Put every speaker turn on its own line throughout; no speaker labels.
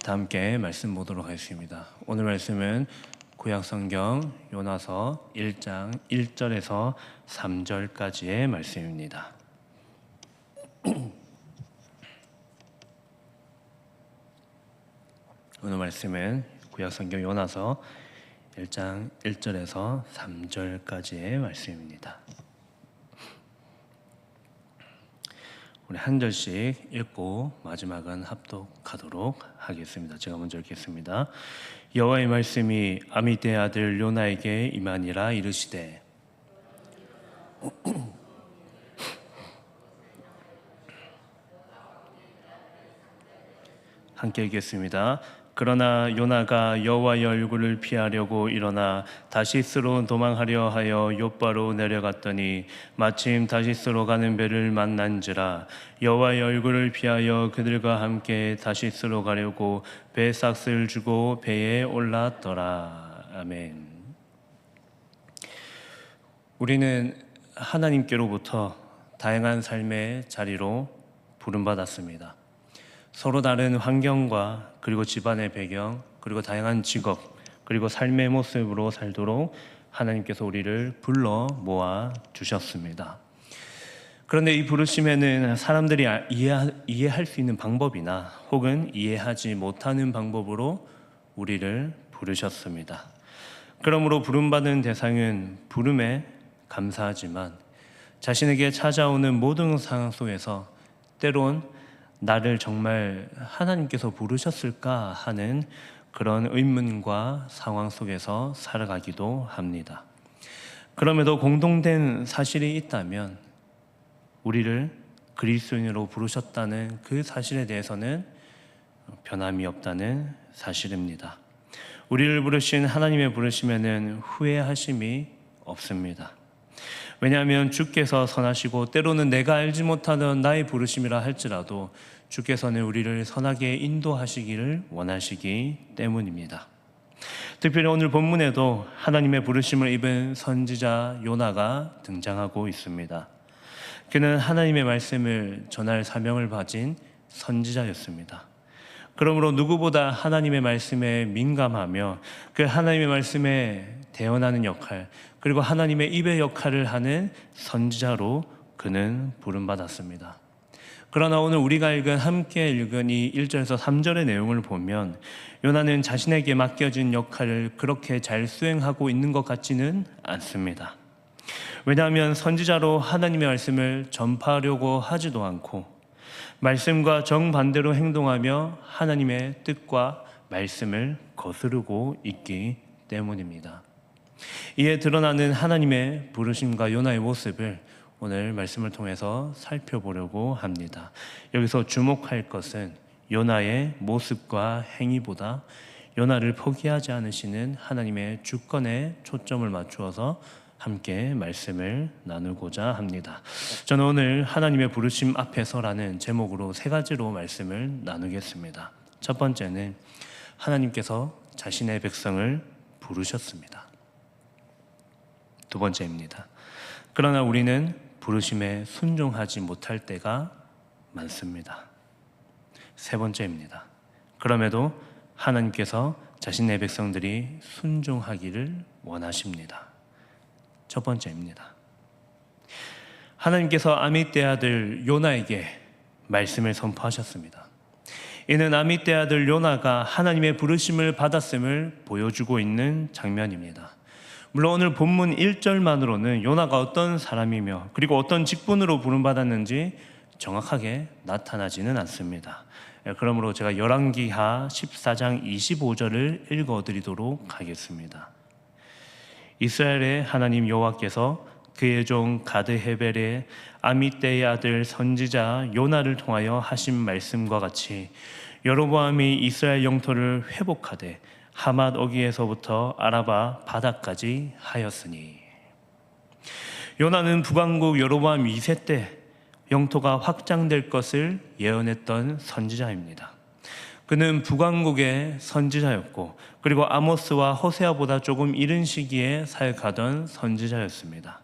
다 함께 말씀 보도록 하겠습니다. 오늘 말씀은 구약성경 요나서 1장 1절에서 3절까지의 말씀입니다. 오늘 말씀은 구약성경 요나서 1장 1절에서 3절까지의 말씀입니다. 우리 한 절씩 읽고 마지막은 합독하도록 하겠습니다. 제가 먼저 읽겠습니다. 여호와의 말씀이 아미떼의 아들 요나에게 임하니라. 이르시되 함께 읽겠습니다. 그러나 요나가 여호와의 얼굴을 피하려고 일어나 다시스로 도망하려 하여 욥바로 내려갔더니 마침 다시스로 가는 배를 만난지라. 여호와의 얼굴을 피하여 그들과 함께 다시스로 가려고 배 삭스를 주고 배에 올랐더라. 아멘. 우리는 하나님께로부터 다양한 삶의 자리로 부름받았습니다. 서로 다른 환경과 그리고 집안의 배경, 그리고 다양한 직업, 그리고 삶의 모습으로 살도록 하나님께서 우리를 불러 모아 주셨습니다. 그런데 이 부르심에는 사람들이 이해할 수 있는 방법이나 혹은 이해하지 못하는 방법으로 우리를 부르셨습니다. 그러므로 부름받은 대상은 부름에 감사하지만 자신에게 찾아오는 모든 상황 속에서 때론 나를 정말 하나님께서 부르셨을까 하는 그런 의문과 상황 속에서 살아가기도 합니다. 그럼에도 공동된 사실이 있다면 우리를 그리스도인으로 부르셨다는 그 사실에 대해서는 변함이 없다는 사실입니다. 우리를 부르신 하나님의 부르심에는 후회하심이 없습니다. 왜냐하면 주께서 선하시고 때로는 내가 알지 못하던 나의 부르심이라 할지라도 주께서는 우리를 선하게 인도하시기를 원하시기 때문입니다. 특별히 오늘 본문에도 하나님의 부르심을 입은 선지자 요나가 등장하고 있습니다. 그는 하나님의 말씀을 전할 사명을 가진 선지자였습니다. 그러므로 누구보다 하나님의 말씀에 민감하며 그 하나님의 말씀에 대언하는 역할, 그리고 하나님의 입의 역할을 하는 선지자로 그는 부름받았습니다. 그러나 오늘 우리가 함께 읽은 이 1절에서 3절의 내용을 보면 요나는 자신에게 맡겨진 역할을 그렇게 잘 수행하고 있는 것 같지는 않습니다. 왜냐하면 선지자로 하나님의 말씀을 전파하려고 하지도 않고 말씀과 정반대로 행동하며 하나님의 뜻과 말씀을 거스르고 있기 때문입니다. 이에 드러나는 하나님의 부르심과 요나의 모습을 오늘 말씀을 통해서 살펴보려고 합니다. 여기서 주목할 것은 요나의 모습과 행위보다 요나를 포기하지 않으시는 하나님의 주권에 초점을 맞추어서 함께 말씀을 나누고자 합니다. 저는 오늘 하나님의 부르심 앞에서라는 제목으로 세 가지로 말씀을 나누겠습니다. 첫 번째는 하나님께서 자신의 백성을 부르셨습니다. 두 번째입니다. 그러나 우리는 부르심에 순종하지 못할 때가 많습니다. 세 번째입니다. 그럼에도 하나님께서 자신의 백성들이 순종하기를 원하십니다. 첫 번째입니다. 하나님께서 아미떼 아들 요나에게 말씀을 선포하셨습니다. 이는 아미떼 아들 요나가 하나님의 부르심을 받았음을 보여주고 있는 장면입니다. 물론 오늘 본문 1절만으로는 요나가 어떤 사람이며 그리고 어떤 직분으로 부름받았는지 정확하게 나타나지는 않습니다. 그러므로 제가 열왕기하 14장 25절을 읽어드리도록 하겠습니다. 이스라엘의 하나님 여호와께서 그의 종 가드 헤벨의 아미떼의 아들 선지자 요나를 통하여 하신 말씀과 같이 여로보암이 이스라엘 영토를 회복하되 하맛 어귀에서부터 아라바 바다까지 하였으니. 요나는 북왕국 여로보암 2세 때 영토가 확장될 것을 예언했던 선지자입니다. 그는 북왕국의 선지자였고 그리고 아모스와 호세아보다 조금 이른 시기에 사역하던 선지자였습니다.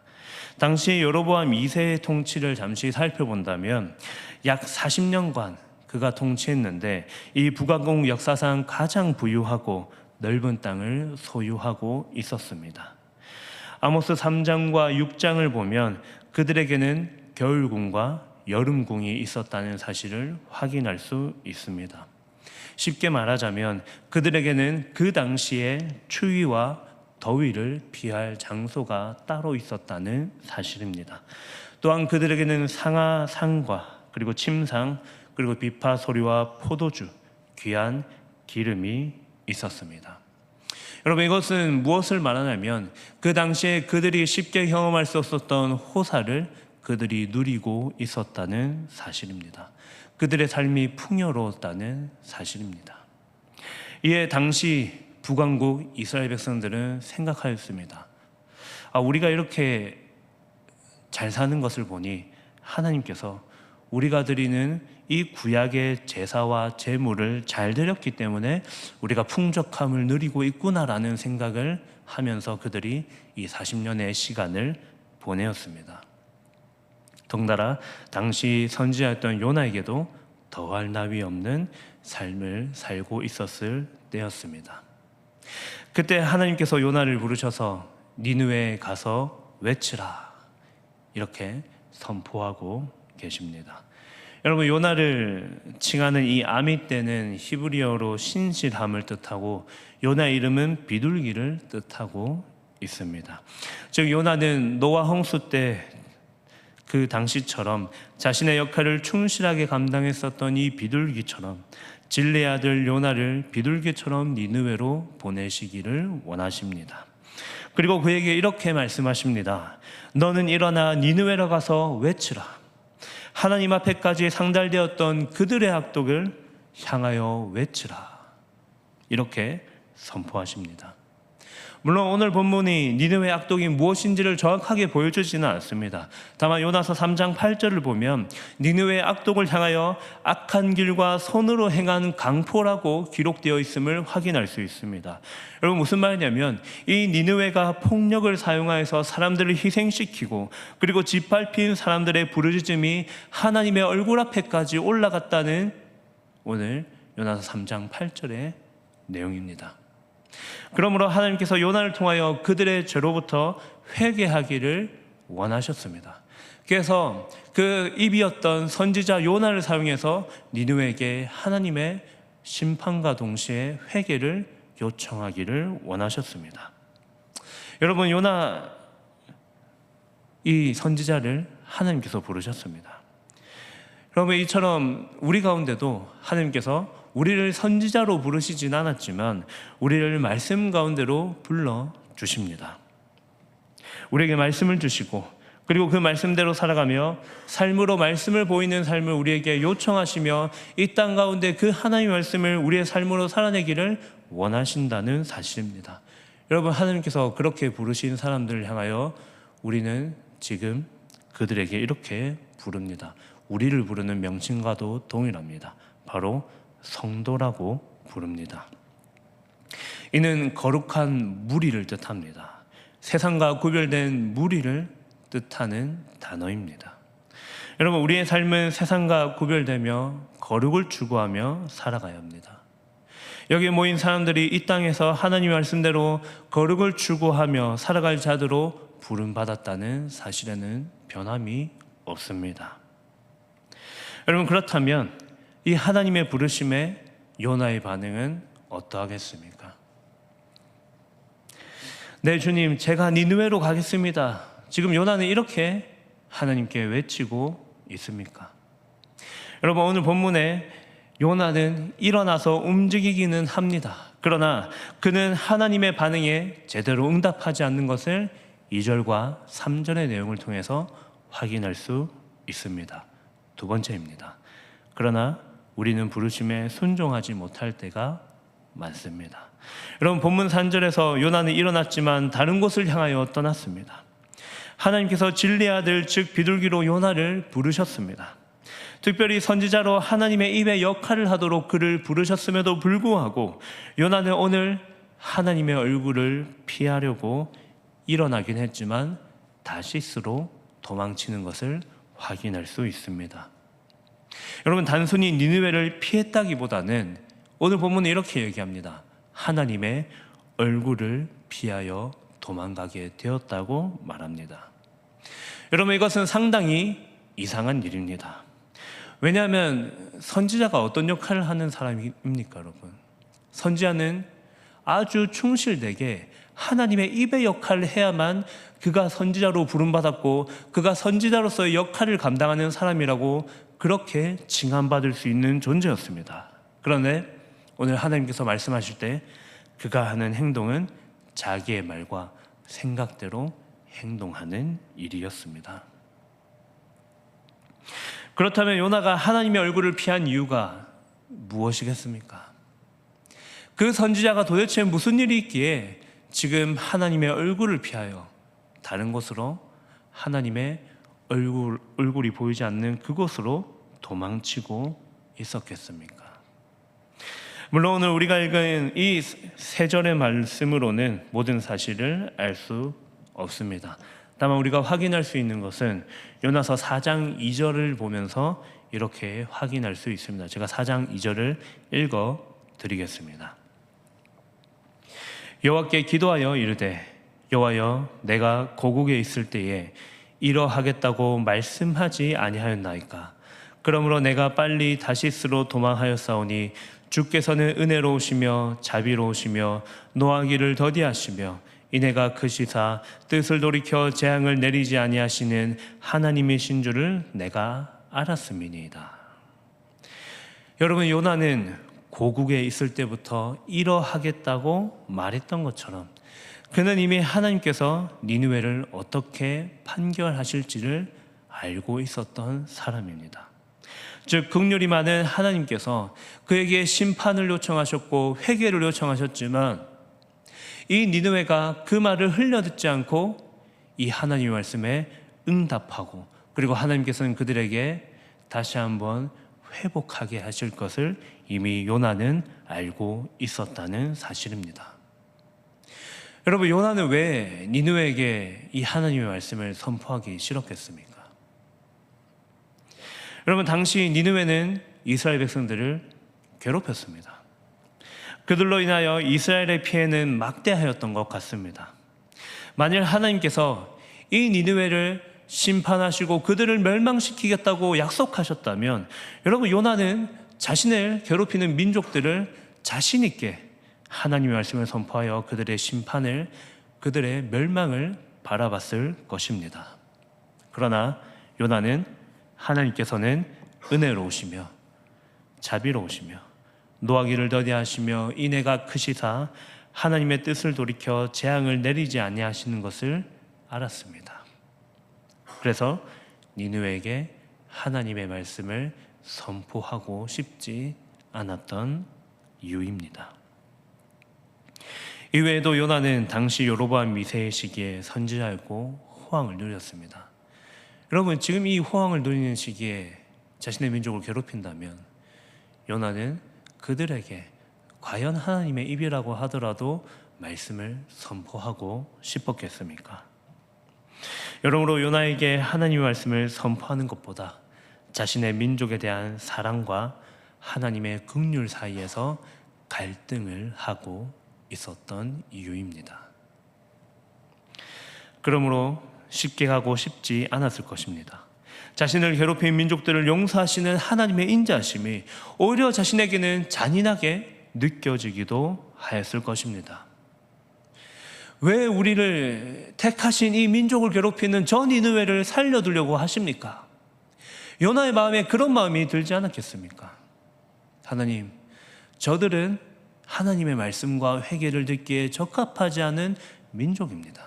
당시 여로보암 2세의 통치를 잠시 살펴본다면 약 40년간 그가 통치했는데 이 북왕국 역사상 가장 부유하고 넓은 땅을 소유하고 있었습니다. 아모스 3장과 6장을 보면 그들에게는 겨울궁과 여름궁이 있었다는 사실을 확인할 수 있습니다. 쉽게 말하자면 그들에게는 그 당시에 추위와 더위를 피할 장소가 따로 있었다는 사실입니다. 또한 그들에게는 상하상과 그리고 침상 그리고 비파 소리와 포도주, 귀한 기름이 있었습니다. 여러분, 이것은 무엇을 말하냐면 그 당시에 그들이 쉽게 경험할 수 없었던 호사를 그들이 누리고 있었다는 사실입니다. 그들의 삶이 풍요로웠다는 사실입니다. 이에 당시 북왕국 이스라엘 백성들은 생각하였습니다. 우리가 이렇게 잘 사는 것을 보니 하나님께서 우리가 드리는 이 구약의 제사와 제물을 잘 드렸기 때문에 우리가 풍족함을 누리고 있구나라는 생각을 하면서 그들이 이 40년의 시간을 보내었습니다. 덩달아 당시 선지자였던 요나에게도 더할 나위 없는 삶을 살고 있었을 때였습니다. 그때 하나님께서 요나를 부르셔서 니느웨에 가서 외치라 이렇게 선포하고 계십니다. 여러분, 요나를 칭하는 이 아미떼는 히브리어로 신실함을 뜻하고 요나의 이름은 비둘기를 뜻하고 있습니다. 즉 요나는 노아 홍수 때 그 당시처럼 자신의 역할을 충실하게 감당했었던 이 비둘기처럼 진리의 아들 요나를 비둘기처럼 니느웨로 보내시기를 원하십니다. 그리고 그에게 이렇게 말씀하십니다. 너는 일어나 니느웨로 가서 외치라. 하나님 앞에까지 상달되었던 그들의 악독을 향하여 외치라. 이렇게 선포하십니다. 물론 오늘 본문이 니느웨의 악독이 무엇인지를 정확하게 보여주지는 않습니다. 다만 요나서 3장 8절을 보면 니느웨의 악독을 향하여 악한 길과 손으로 행한 강포라고 기록되어 있음을 확인할 수 있습니다. 여러분, 무슨 말이냐면 이 니느웨가 폭력을 사용하여서 사람들을 희생시키고 그리고 짓밟힌 사람들의 부르짖음이 하나님의 얼굴 앞에까지 올라갔다는 오늘 요나서 3장 8절의 내용입니다. 그러므로 하나님께서 요나를 통하여 그들의 죄로부터 회개하기를 원하셨습니다. 그래서 그 입이었던 선지자 요나를 사용해서 니느웨에게 하나님의 심판과 동시에 회개를 요청하기를 원하셨습니다. 여러분, 요나 이 선지자를 하나님께서 부르셨습니다. 여러분, 이처럼 우리 가운데도 하나님께서 우리를 선지자로 부르시진 않았지만 우리를 말씀 가운데로 불러주십니다. 우리에게 말씀을 주시고 그리고 그 말씀대로 살아가며 삶으로 말씀을 보이는 삶을 우리에게 요청하시며 이 땅 가운데 그 하나님의 말씀을 우리의 삶으로 살아내기를 원하신다는 사실입니다. 여러분, 하나님께서 그렇게 부르신 사람들을 향하여 우리는 지금 그들에게 이렇게 부릅니다. 우리를 부르는 명칭과도 동일합니다. 바로 성도라고 부릅니다. 이는 거룩한 무리를 뜻합니다. 세상과 구별된 무리를 뜻하는 단어입니다. 여러분, 우리의 삶은 세상과 구별되며 거룩을 추구하며 살아가야 합니다. 여기에 모인 사람들이 이 땅에서 하나님의 말씀대로 거룩을 추구하며 살아갈 자들로 부름받았다는 사실에는 변함이 없습니다. 여러분, 그렇다면 이 하나님의 부르심에 요나의 반응은 어떠하겠습니까? 네, 주님, 제가 니느웨로 가겠습니다. 지금 요나는 이렇게 하나님께 외치고 있습니까? 여러분, 오늘 본문에 요나는 일어나서 움직이기는 합니다. 그러나 그는 하나님의 반응에 제대로 응답하지 않는 것을 2절과 3절의 내용을 통해서 확인할 수 있습니다. 두 번째입니다. 그러나 우리는 부르심에 순종하지 못할 때가 많습니다. 여러분, 본문 3절에서 요나는 일어났지만 다른 곳을 향하여 떠났습니다. 하나님께서 진리의 아들 즉 비둘기로 요나를 부르셨습니다. 특별히 선지자로 하나님의 입의 역할을 하도록 그를 부르셨음에도 불구하고 요나는 오늘 하나님의 얼굴을 피하려고 일어나긴 했지만 다시스로 도망치는 것을 확인할 수 있습니다. 여러분, 단순히 니느웨를 피했다기보다는 오늘 본문은 이렇게 얘기합니다. 하나님의 얼굴을 피하여 도망가게 되었다고 말합니다. 여러분, 이것은 상당히 이상한 일입니다. 왜냐하면 선지자가 어떤 역할을 하는 사람입니까, 여러분? 선지자는 아주 충실되게 하나님의 입의 역할을 해야만 그가 선지자로 부름받았고 그가 선지자로서의 역할을 감당하는 사람이라고 그렇게 칭함받을 수 있는 존재였습니다. 그런데 오늘 하나님께서 말씀하실 때 그가 하는 행동은 자기의 말과 생각대로 행동하는 일이었습니다. 그렇다면 요나가 하나님의 얼굴을 피한 이유가 무엇이겠습니까? 그 선지자가 도대체 무슨 일이 있기에 지금 하나님의 얼굴을 피하여 다른 곳으로 하나님의 얼굴이 보이지 않는 그곳으로 도망치고 있었겠습니까? 물론 오늘 우리가 읽은 이 세 절의 말씀으로는 모든 사실을 알 수 없습니다. 다만 우리가 확인할 수 있는 것은 요나서 4장 2절을 보면서 이렇게 확인할 수 있습니다. 제가 4장 2절을 읽어 드리겠습니다. 여호와께 기도하여 이르되 여호와여, 내가 고국에 있을 때에 이러하겠다고 말씀하지 아니하였나이까? 그러므로 내가 빨리 다시스로 도망하였사오니 주께서는 은혜로우시며 자비로우시며 노하기를 더디하시며 이내가 크시사 뜻을 돌이켜 재앙을 내리지 아니하시는 하나님이신 줄을 내가 알았음이니이다. 여러분, 요나는 고국에 있을 때부터 이러하겠다고 말했던 것처럼 그는 이미 하나님께서 니느웨를 어떻게 판결하실지를 알고 있었던 사람입니다. 즉, 긍휼이 많은 하나님께서 그에게 심판을 요청하셨고 회개를 요청하셨지만 이 니느웨가 그 말을 흘려듣지 않고 이 하나님의 말씀에 응답하고 그리고 하나님께서는 그들에게 다시 한번 회복하게 하실 것을 이미 요나는 알고 있었다는 사실입니다. 여러분, 요나는 왜 니느웨에게 이 하나님의 말씀을 선포하기 싫었겠습니까? 여러분, 당시 니느웨는 이스라엘 백성들을 괴롭혔습니다. 그들로 인하여 이스라엘의 피해는 막대하였던 것 같습니다. 만일 하나님께서 이 니느웨를 심판하시고 그들을 멸망시키겠다고 약속하셨다면 여러분, 요나는 자신을 괴롭히는 민족들을 자신 있게 하나님의 말씀을 선포하여 그들의 심판을, 그들의 멸망을 바라봤을 것입니다. 그러나 요나는 하나님께서는 은혜로우시며 자비로우시며 노하기를 더디하시며 인애가 크시사 하나님의 뜻을 돌이켜 재앙을 내리지 아니하시는 것을 알았습니다. 그래서 니느웨에게 하나님의 말씀을 선포하고 싶지 않았던 이유입니다. 이외에도 요나는 당시 여로보암 2세의 시기에 선지자였고 호황을 누렸습니다. 여러분, 지금 이 호황을 누리는 시기에 자신의 민족을 괴롭힌다면 요나는 그들에게 과연 하나님의 입이라고 하더라도 말씀을 선포하고 싶었겠습니까? 여러모로 요나에게 하나님의 말씀을 선포하는 것보다 자신의 민족에 대한 사랑과 하나님의 긍휼 사이에서 갈등을 하고 있었던 이유입니다. 그러므로 쉽게 가고 싶지 않았을 것입니다. 자신을 괴롭힌 민족들을 용서하시는 하나님의 인자하심이 오히려 자신에게는 잔인하게 느껴지기도 하였을 것입니다. 왜 우리를 택하신 이 민족을 괴롭히는 저 니느웨를 살려두려고 하십니까? 요나의 마음에 그런 마음이 들지 않았겠습니까? 하나님, 저들은 하나님의 말씀과 회개를 듣기에 적합하지 않은 민족입니다.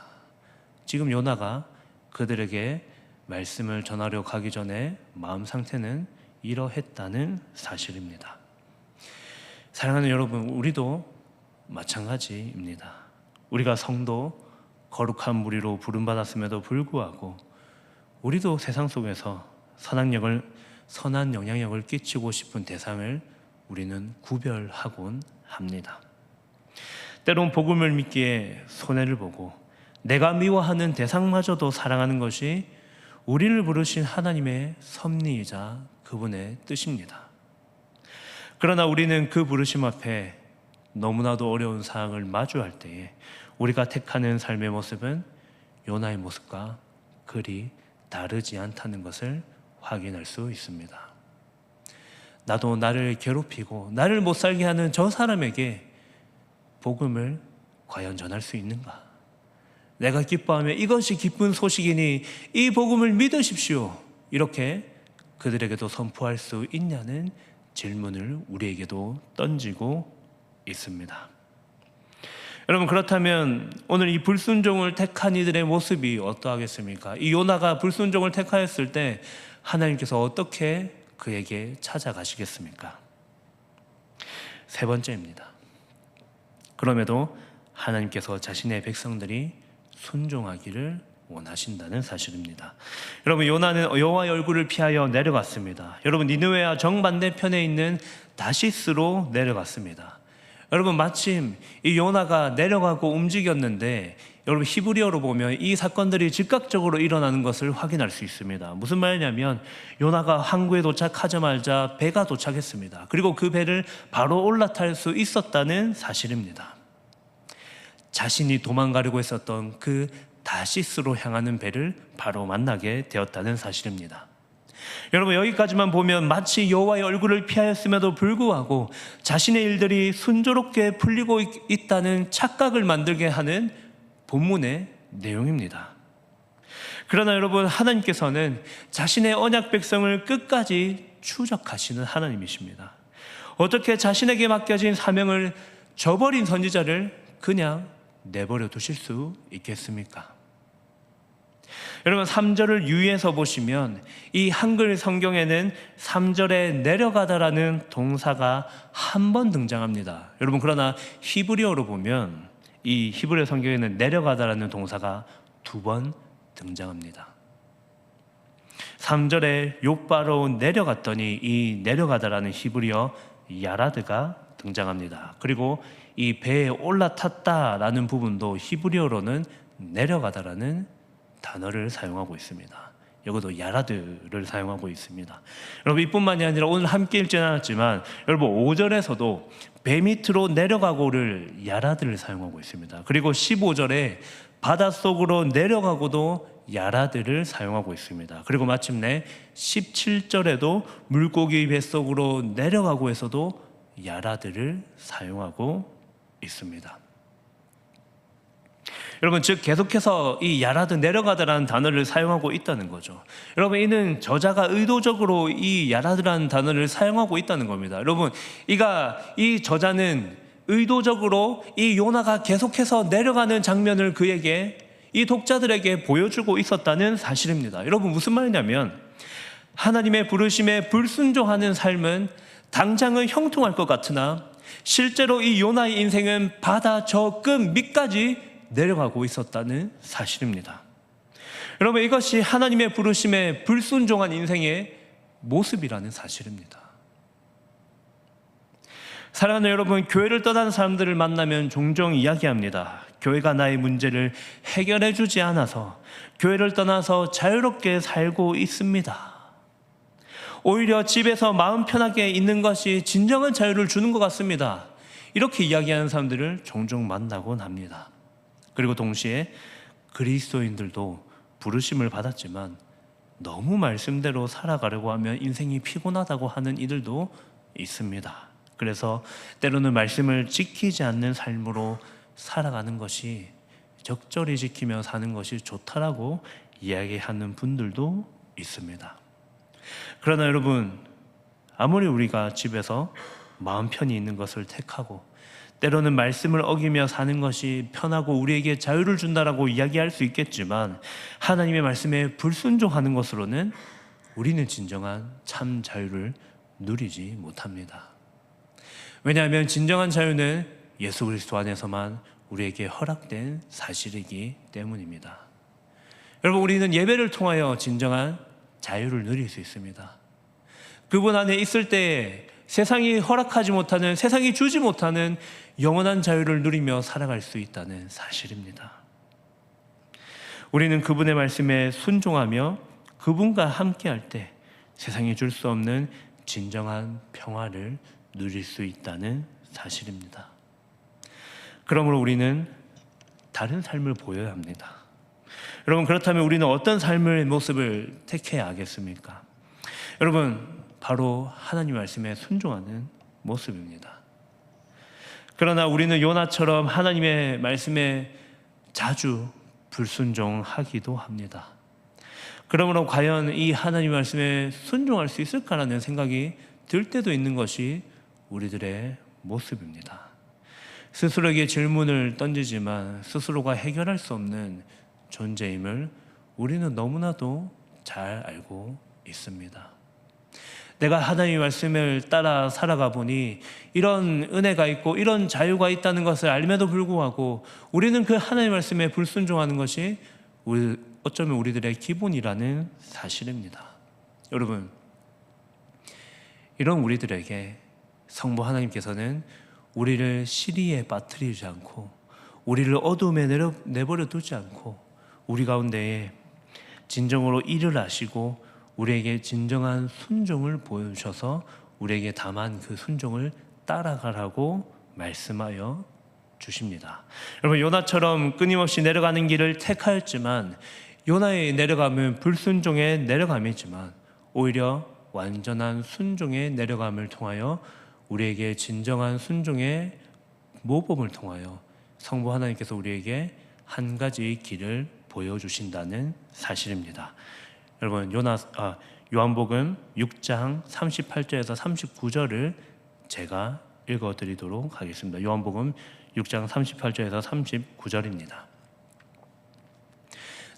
지금 요나가 그들에게 말씀을 전하려 가기 전에 마음 상태는 이러했다는 사실입니다. 사랑하는 여러분, 우리도 마찬가지입니다. 우리가 성도, 거룩한 무리로 부름받았음에도 불구하고 우리도 세상 속에서 선한 영향력을 끼치고 싶은 대상을 우리는 구별하곤 합니다. 때론 복음을 믿기에 손해를 보고 내가 미워하는 대상마저도 사랑하는 것이 우리를 부르신 하나님의 섭리이자 그분의 뜻입니다. 그러나 우리는 그 부르심 앞에 너무나도 어려운 상황을 마주할 때에 우리가 택하는 삶의 모습은 요나의 모습과 그리 다르지 않다는 것을 확인할 수 있습니다. 나도 나를 괴롭히고 나를 못 살게 하는 저 사람에게 복음을 과연 전할 수 있는가? 내가 기뻐하며 이것이 기쁜 소식이니 이 복음을 믿으십시오. 이렇게 그들에게도 선포할 수 있냐는 질문을 우리에게도 던지고 있습니다. 여러분, 그렇다면 오늘 이 불순종을 택한 이들의 모습이 어떠하겠습니까? 이 요나가 불순종을 택하였을 때 하나님께서 어떻게 그에게 찾아가시겠습니까? 세 번째입니다. 그럼에도 하나님께서 자신의 백성들이 순종하기를 원하신다는 사실입니다. 여러분, 요나는 여호와의 얼굴을 피하여 내려갔습니다. 여러분, 니느웨와 정반대편에 있는 다시스로 내려갔습니다. 여러분, 마침 이 요나가 내려가고 움직였는데 여러분, 히브리어로 보면 이 사건들이 즉각적으로 일어나는 것을 확인할 수 있습니다. 무슨 말이냐면 요나가 항구에 도착하자마자 배가 도착했습니다. 그리고 그 배를 바로 올라탈 수 있었다는 사실입니다. 자신이 도망가려고 했었던 그 다시스로 향하는 배를 바로 만나게 되었다는 사실입니다. 여러분, 여기까지만 보면 마치 여호와의 얼굴을 피하였음에도 불구하고 자신의 일들이 순조롭게 풀리고 있다는 착각을 만들게 하는 본문의 내용입니다. 그러나 여러분, 하나님께서는 자신의 언약 백성을 끝까지 추적하시는 하나님이십니다. 어떻게 자신에게 맡겨진 사명을 저버린 선지자를 그냥 내버려 두실 수 있겠습니까? 여러분, 3절을 유의해서 보시면 이 한글 성경에는 3절에 내려가다라는 동사가 한 번 등장합니다. 여러분, 그러나 히브리어로 보면 이 히브리어 성경에는 내려가다라는 동사가 2번 등장합니다. 3절에 욥바로 내려갔더니 이 내려가다라는 히브리어 야라드가 등장합니다. 그리고 이 배에 올라탔다라는 부분도 히브리어로는 내려가다라는 단어를 사용하고 있습니다. 여기도 야라드를 사용하고 있습니다. 여러분, 이뿐만이 아니라 오늘 함께 읽지 않았지만 여러분 5절에서도 배 밑으로 내려가고를 야라드를 사용하고 있습니다. 그리고 15절에 바닷속으로 내려가고도 야라드를 사용하고 있습니다. 그리고 마침내 17절에도 물고기 뱃속으로 내려가고 에서도 야라드를 사용하고 있습니다. 여러분, 즉 계속해서 이 야라드 내려가다라는 단어를 사용하고 있다는 거죠. 여러분, 이는 저자가 의도적으로 이 야라드라는 단어를 사용하고 있다는 겁니다. 여러분, 이 저자는 의도적으로 이 요나가 계속해서 내려가는 장면을 그에게, 이 독자들에게 보여주고 있었다는 사실입니다. 여러분, 무슨 말이냐면 하나님의 부르심에 불순종하는 삶은 당장은 형통할 것 같으나 실제로 이 요나의 인생은 바다 저 끝 밑까지 내려가고 있었다는 사실입니다. 여러분, 이것이 하나님의 부르심에 불순종한 인생의 모습이라는 사실입니다. 사랑하는 여러분, 교회를 떠난 사람들을 만나면 종종 이야기합니다. 교회가 나의 문제를 해결해 주지 않아서 교회를 떠나서 자유롭게 살고 있습니다. 오히려 집에서 마음 편하게 있는 것이 진정한 자유를 주는 것 같습니다. 이렇게 이야기하는 사람들을 종종 만나곤 합니다. 그리고 동시에 그리스도인들도 부르심을 받았지만 너무 말씀대로 살아가려고 하면 인생이 피곤하다고 하는 이들도 있습니다. 그래서 때로는 말씀을 지키지 않는 삶으로 살아가는 것이, 적절히 지키며 사는 것이 좋다라고 이야기하는 분들도 있습니다. 그러나 여러분, 아무리 우리가 집에서 마음 편히 있는 것을 택하고 때로는 말씀을 어기며 사는 것이 편하고 우리에게 자유를 준다라고 이야기할 수 있겠지만 하나님의 말씀에 불순종하는 것으로는 우리는 진정한 참 자유를 누리지 못합니다. 왜냐하면 진정한 자유는 예수 그리스도 안에서만 우리에게 허락된 사실이기 때문입니다. 여러분, 우리는 예배를 통하여 진정한 자유를 누릴 수 있습니다. 그분 안에 있을 때 세상이 허락하지 못하는, 세상이 주지 못하는 영원한 자유를 누리며 살아갈 수 있다는 사실입니다. 우리는 그분의 말씀에 순종하며 그분과 함께할 때 세상이 줄 수 없는 진정한 평화를 누릴 수 있다는 사실입니다. 그러므로 우리는 다른 삶을 보여야 합니다. 여러분, 그렇다면 우리는 어떤 삶의 모습을 택해야 하겠습니까? 여러분, 바로 하나님 말씀에 순종하는 모습입니다. 그러나 우리는 요나처럼 하나님의 말씀에 자주 불순종하기도 합니다. 그러므로 과연 이 하나님 말씀에 순종할 수 있을까라는 생각이 들 때도 있는 것이 우리들의 모습입니다. 스스로에게 질문을 던지지만 스스로가 해결할 수 없는 존재임을 우리는 너무나도 잘 알고 있습니다. 내가 하나님의 말씀을 따라 살아가 보니 이런 은혜가 있고 이런 자유가 있다는 것을 알면도 불구하고 우리는 그 하나님의 말씀에 불순종하는 것이 어쩌면 우리들의 기본이라는 사실입니다. 여러분, 이런 우리들에게 성부 하나님께서는 우리를 시리에 빠뜨리지 않고 우리를 어둠에 내버려 두지 않고 우리 가운데에 진정으로 일을 하시고 우리에게 진정한 순종을 보여주셔서 우리에게 다만 그 순종을 따라가라고 말씀하여 주십니다. 여러분, 요나처럼 끊임없이 내려가는 길을 택하였지만 요나의 내려감은 불순종의 내려감이지만 오히려 완전한 순종의 내려감을 통하여 우리에게 진정한 순종의 모범을 통하여 성부 하나님께서 우리에게 한 가지 길을 보여주신다는 사실입니다. 여러분, 요한복음 6장 38절에서 39절을 제가 읽어드리도록 하겠습니다. 요한복음 6장 38절에서 39절입니다.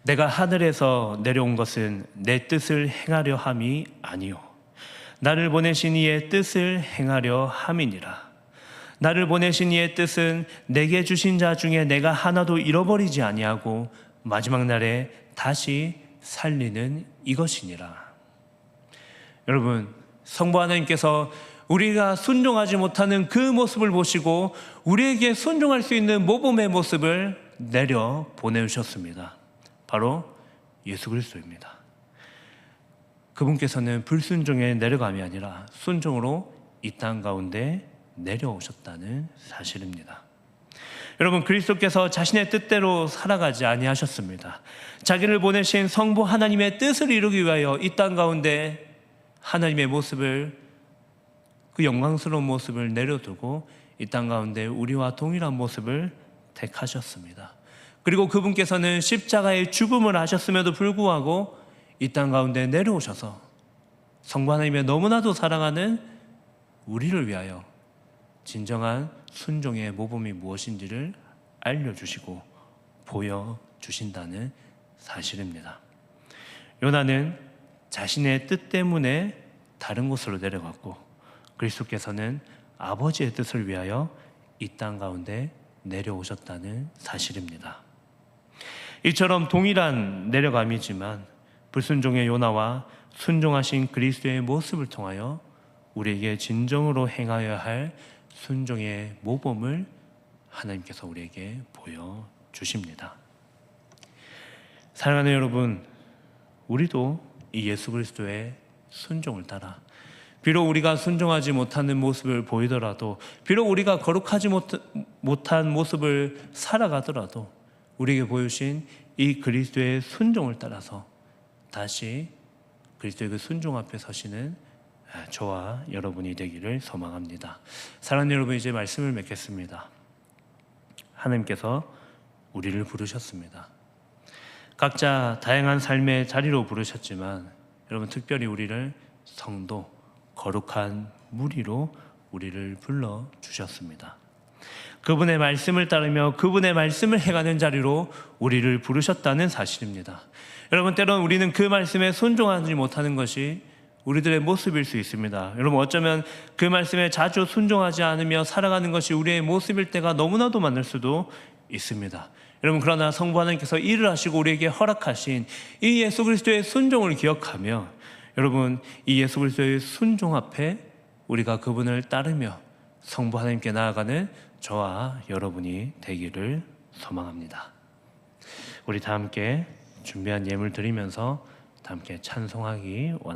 내가 하늘에서 내려온 것은 내 뜻을 행하려 함이 아니요 나를 보내신 이의 뜻을 행하려 함이니라. 나를 보내신 이의 뜻은 내게 주신 자 중에 내가 하나도 잃어버리지 아니하고 마지막 날에 다시 살리는 이것이니라. 여러분, 성부 하나님께서 우리가 순종하지 못하는 그 모습을 보시고 우리에게 순종할 수 있는 모범의 모습을 내려 보내주셨습니다. 바로 예수 그리스도입니다. 그분께서는 불순종의 내려감이 아니라 순종으로 이 땅 가운데 내려오셨다는 사실입니다. 여러분, 그리스도께서 자신의 뜻대로 살아가지 아니하셨습니다. 자기를 보내신 성부 하나님의 뜻을 이루기 위하여 이 땅 가운데 하나님의 모습을, 그 영광스러운 모습을 내려두고 이 땅 가운데 우리와 동일한 모습을 택하셨습니다. 그리고 그분께서는 십자가의 죽음을 하셨음에도 불구하고 이 땅 가운데 내려오셔서 성부 하나님의 너무나도 사랑하는 우리를 위하여 진정한 순종의 모범이 무엇인지를 알려주시고 보여주신다는 사실입니다. 요나는 자신의 뜻 때문에 다른 곳으로 내려갔고 그리스도께서는 아버지의 뜻을 위하여 이 땅 가운데 내려오셨다는 사실입니다. 이처럼 동일한 내려감이지만 불순종의 요나와 순종하신 그리스도의 모습을 통하여 우리에게 진정으로 행하여야 할 순종의 모범을 하나님께서 우리에게 보여주십니다. 사랑하는 여러분, 우리도 이 예수 그리스도의 순종을 따라 비록 우리가 순종하지 못하는 모습을 보이더라도 비록 우리가 거룩하지 못한 모습을 살아가더라도 우리에게 보여주신 이 그리스도의 순종을 따라서 다시 그리스도의 그 순종 앞에 서시는 저와 여러분이 되기를 소망합니다. 사랑하는 여러분, 이제 말씀을 맺겠습니다. 하나님께서 우리를 부르셨습니다. 각자 다양한 삶의 자리로 부르셨지만 여러분, 특별히 우리를 성도, 거룩한 무리로 우리를 불러주셨습니다. 그분의 말씀을 따르며 그분의 말씀을 행하는 자리로 우리를 부르셨다는 사실입니다. 여러분, 때로는 우리는 그 말씀에 순종하지 못하는 것이 우리들의 모습일 수 있습니다. 여러분, 어쩌면 그 말씀에 자주 순종하지 않으며 살아가는 것이 우리의 모습일 때가 너무나도 많을 수도 있습니다. 여러분, 그러나 성부 하나님께서 일을 하시고 우리에게 허락하신 이 예수 그리스도의 순종을 기억하며 여러분, 이 예수 그리스도의 순종 앞에 우리가 그분을 따르며 성부 하나님께 나아가는 저와 여러분이 되기를 소망합니다. 우리 다 함께 준비한 예물 드리면서 다 함께 찬송하기 원합니다.